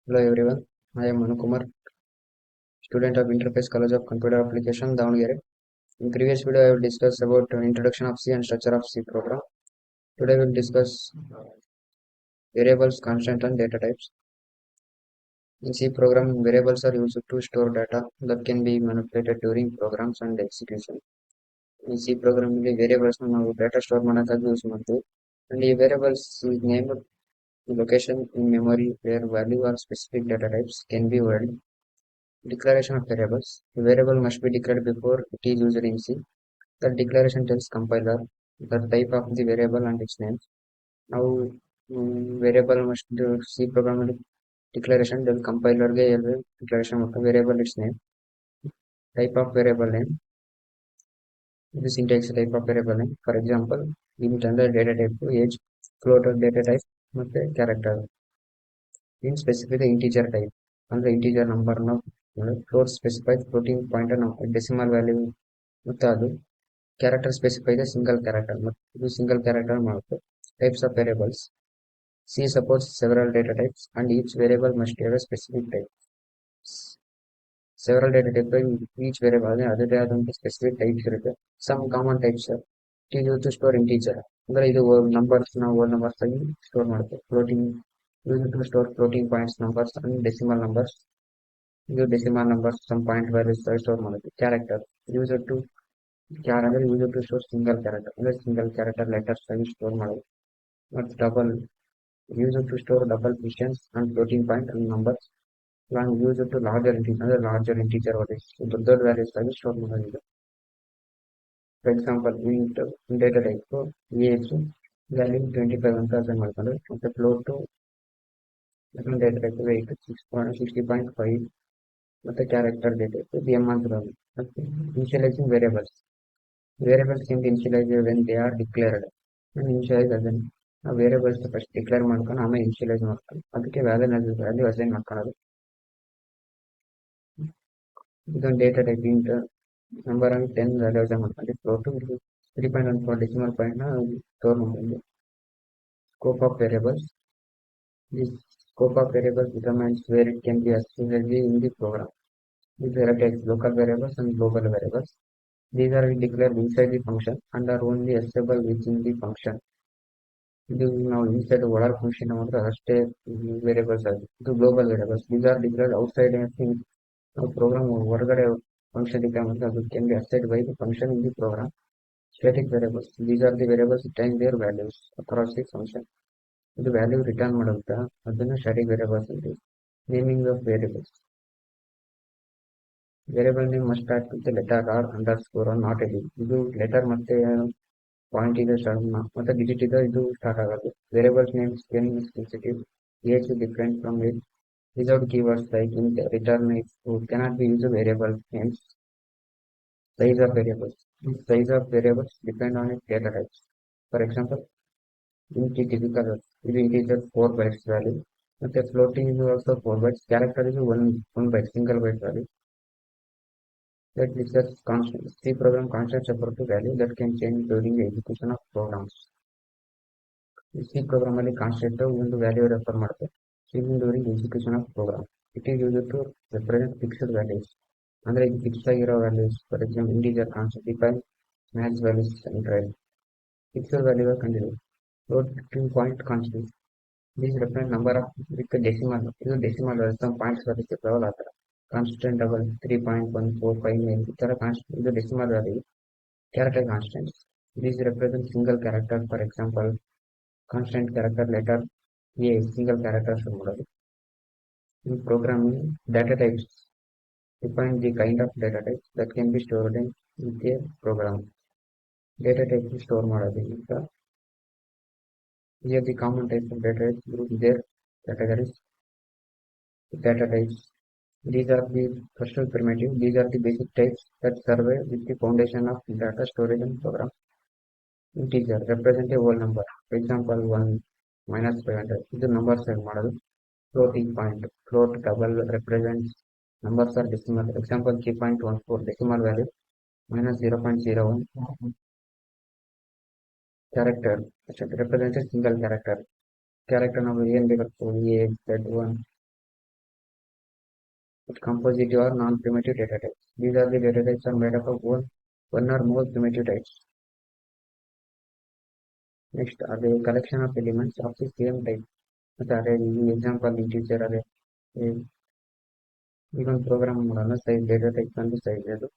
Hello everyone, I am Manu Kumar, student of Interface College of Computer Application, Davangere. In previous video, I will discuss about introduction of C and structure of C program. Today, we will discuss variables, constant, and data types. In C program, variables are used to store data that can be manipulated during programs and execution. In C program, variables ನಾವು data store ಮಾಡಕ್ಕಾಗಿ use ಮಾಡ್ತೀವಿ. And ಈ variables is named location in memory where value or specific data types can be held. Declaration of variables. The variable must be declared before it is used in C. The declaration tells compiler the type of the variable and its name. Now, variable must C program declaration del compiler ಗೆ declaration ಮತ್ತು variable its name. Type of variable name. This syntax type of variable name. For example, int ಅಂದ್ರೆ data type, age, float data type ಮತ್ತೆ character. In specify the integer type ಅಂದ್ರೆ integer number ನ float specify floating point decimal value ಮತ್ತು ಅದು character specify the single character ಮತ್ತು ಇದು single character ಮಾಡುತ್ತೆ. Types of variables. C supports several data types and each variable must have a specific type. Several data types each variable ಅದರದೇ ಆದಂತಹ specific types ಇರುತ್ತೆ. Some common types it is used to store integer ಅಂದ್ರೆ ಇದು numbers ನ whole numbers ಆಗಿ store ಮಾಡುತ್ತೆ. Floating used to store floating points numbers and decimal numbers. ಇದು decimal numbers some point values store ಮಾಡುತ್ತೆ. Character used to char ಅಂದ್ರೆ used to store single character ಅಂದ್ರೆ single character letters ಆಗಿ store ಮಾಡೋದು. ಮತ್ತು double used to store double positions and floating point and numbers. Long used to larger integer ಅಂದ್ರೆ larger integer values ದೊಡ್ಡ values ಆಗಿ store ಮಾಡೋದು. For example, int data type age value 25 ಅಂತ assign ಮಾಡ್ಕೊಂಡ್ರೆ ಮತ್ತೆ float data type weight 60.5 ಮತ್ತೆ character data type m ಅಂತ ಬರುತ್ತೆ. ಮತ್ತೆ initializing variables can be initialized when they are declared. Initialise ಅದನ್ನು ನಾವು ವೇರಿಯಬಲ್ಸ್ ಫಸ್ಟ್ ಡಿಕ್ಲೇರ್ ಮಾಡ್ಕೊಂಡು ಆಮೇಲೆ ಇನಿಷಿಯಲೈಸ್ ಮಾಡ್ಕೊಂಡು ಅದಕ್ಕೆ ವ್ಯಾಲ್ಯೂ ಅಸೈನ್ ಮಾಡ್ಕೊಳ್ಳೋದು. ಇದೊಂದು ಡೇಟಾ ಟೈಪ್ ಇಂಟ್ ನಂಬರ್ ಆಗಿ 10 ವ್ಯಾಲ್ಯೂ ಅಸೈನ್ ಮಾಡ್ಕೊಂಡು ಫ್ಲೋಟು 3.14 ಡೆಸಿಮಲ್ ಪಾಯಿಂಟ್ನ ಸ್ಟೋರ್ ಮಾಡ್ಕೊಂಡು. Scope of variables. This scope of variables determines where it can be accessed in the program. These are types local variables and global variables. These are declared inside the function and are only accessible within the function. ಇದು ನಾವು inside ಒಳಗೆ function ಮಾಡಿದ್ರೆ ಅಷ್ಟೇ variables ಆಗಿ. ಇದು global variables. These are declared outside ನಾವು program ಹೊರಗಡೆ function declare ಮಾಡಿದ್ರೆ ಅದು can be aside by the function in the program. Static variables. These are the variables return their values across the function. ಇದು value return ಮಾಡುತ್ತಾ ಅದನ್ನು static variables ಅಂತೀವಿ. Naming of variables. Variable name must start with letter or underscore or not ಎಡಿ. ಇದು letter ಮತ್ತೆ point ಇದೆ ಮತ್ತೆ digit ಇದೆ ಇದು ಸ್ಟಾರ್ಟ್ ಆಗುತ್ತೆ. Variables names can be sensitive. Age different from age without keywords like int, return, if cannot be used variable names. Size of variables. The size of variables depend on its data types. For example, int is typical is integer 4 bytes value. ಮತ್ತೆ floating is also 4 bytes. Character is 1 byte single byte value. That discuss constant. C program constants refer to value that can change during the execution of programs. C program ಅಲ್ಲಿ constant ಒಂದು value refer ಮಾಡುತ್ತೆ even during execution of program. It is used to represent fixed values. ಅಂದ್ರೆ ಇದು fix ಆಗಿರೋ values. For example integer constant define max values central fixed value ಕಂಡಿದೆ. Floating point constant. This reference number of with decimal. ಇದು decimal values points values ಇರ್ತಾವಲ್ಲ ಆ ಥರ. Constant double 3.145 ಈ ಥರ ಕಾನ್ಸ್ಟೆಂಟ್ ಇದು decimal value. Character constants. This represent single character. For example constant character letter a single character should model. In programming, data types define the kind of data types that can be stored in a program. Data types store ಮಾಡೋದ್ರಿಂದ here the common types of data types group their categories. Data types. These are the first primitive. These are the basic types that survive with the foundation of data storage and program. Integer represent a whole number. For example, 1 -500. ಇದು numbers ಆಗಿ ಮಾಡೋದು. Floating point. Float double represents numbers are decimal. Example 3.14 decimal value -0.01. Character represents a single character. Character ನಾವು ಏನ್ ಬೇಕಾಗ್ತದೆ A Z1 with compositive or non-primitive data types. These are the data types are made up of one or more primitive types. Next are the collection of elements of the same type. But array, the example integer array, even program model size data type and the size ಅದು